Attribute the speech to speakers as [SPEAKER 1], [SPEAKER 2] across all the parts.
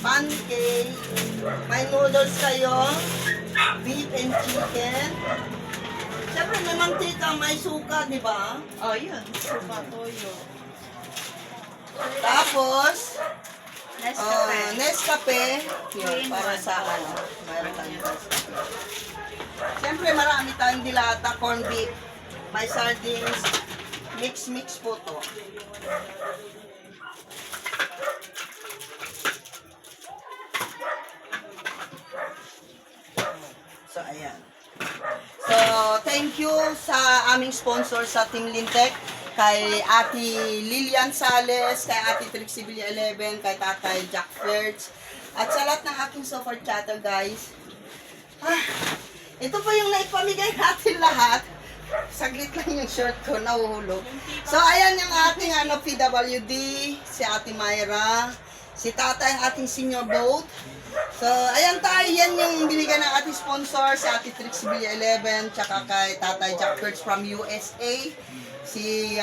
[SPEAKER 1] pancake, may noodles kayo, beef and chicken. Siyempre may mantika, may suka, di ba?
[SPEAKER 2] Oh, yun. Suka, toyo.
[SPEAKER 1] Tapos,
[SPEAKER 2] Nescafe.
[SPEAKER 1] Nescafe,
[SPEAKER 2] Three in
[SPEAKER 1] para
[SPEAKER 2] one.
[SPEAKER 1] sa ano, mayroon tayong Nescafe. Siyempre marami tayong dilata, corned beef, may sardines, mix po to. So, ayan. So, thank you sa aming sponsor sa Team Lintec, kay Ate Lilian Sales, kay Ate Trixie Villa 11, kay Tatay Jack Fertz, at sa lahat ng aking support chatter, guys. Ito po yung naipamigay natin lahat. Saglit lang yung shirt ko, nahuhulog. So, ayan yung ating PWD, si Ate Myra, si Tatay ang ating senior boat. So, ayan tayo, yan yung binigay ng ating sponsor, si Ate Trixie Villa 11, tsaka kay Tatay Jack Kurtz from USA. Si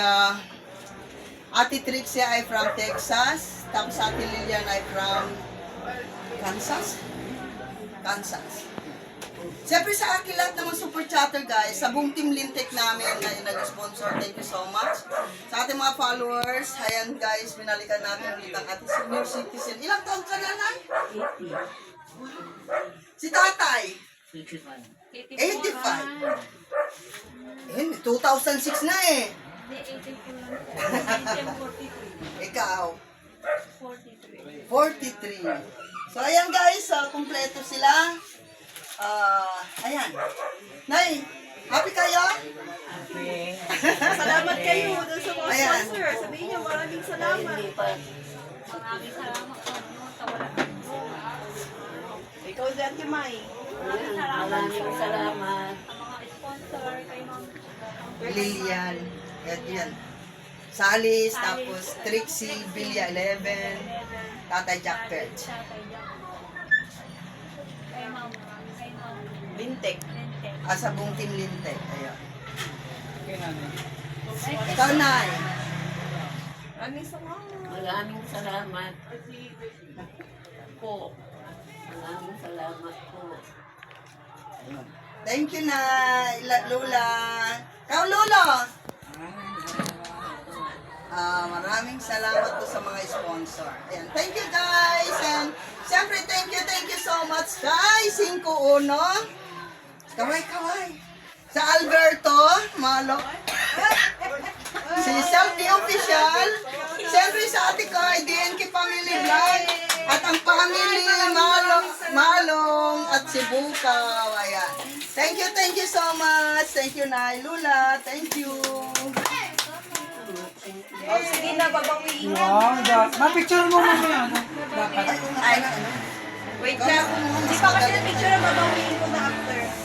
[SPEAKER 1] Ate Trixie ay from Texas, tapos Ate Lilian ay from Kansas. Siyempre sa akin lahat naman super chatter guys, sa buong Team Lintec namin na nag-sponsor, thank you so much. Sa ating mga followers, ayan guys, binalikan natin ulit ang ating senior citizen. Ilang taon ka na, Nay?
[SPEAKER 3] 80.
[SPEAKER 1] Si Tatay?
[SPEAKER 3] 85.
[SPEAKER 1] 85. 2006 na eh. Ikaw? 43. So ayan guys, kumpleto sila. Ayan. Nay, happy kayo?
[SPEAKER 3] Okay.
[SPEAKER 2] Salamat kayo dun sa mga
[SPEAKER 1] Ayan.
[SPEAKER 2] sponsor. Sabihin niyo, maraming salamat.
[SPEAKER 3] Hindi pa.
[SPEAKER 4] Maraming salamat po.
[SPEAKER 2] Ikaw si Ate May.
[SPEAKER 3] Maraming salamat.
[SPEAKER 4] Sa mga sponsor, kay Ma'am
[SPEAKER 1] Lilian. Yan. Salis, tapos Trixie, Villa 11, Tatay Jack Perch.
[SPEAKER 4] Tatay Jack. Kay Ma'am
[SPEAKER 2] Lintek.
[SPEAKER 4] Lente.
[SPEAKER 1] Sa buong Team Lintec. Ayan.
[SPEAKER 4] Ay,
[SPEAKER 1] Ikaw, Nay.
[SPEAKER 2] Maraming salamat.
[SPEAKER 3] Maraming salamat po. Maraming salamat po.
[SPEAKER 1] Thank you, Nay. Lola. Ikaw, Lolo. Maraming salamat po sa mga sponsor. Ayan. Thank you, guys. And siyempre, thank you so much, guys. 5-1. Kaway. Sa Alberto, Malo. Si Selfie Official. Siyempre sa ate ko, ay DNK Family Vlog. At ang family, Malong at si Bukaw. Ayan. Thank you so much. Thank you, Nay. Lula. Thank you.
[SPEAKER 2] Oh, sige na, babawiin na.
[SPEAKER 5] Wow, ma-picture mo mo yan. Dapat.
[SPEAKER 2] Wait lang. Hindi pa kasi na picture na babawiin ko na after.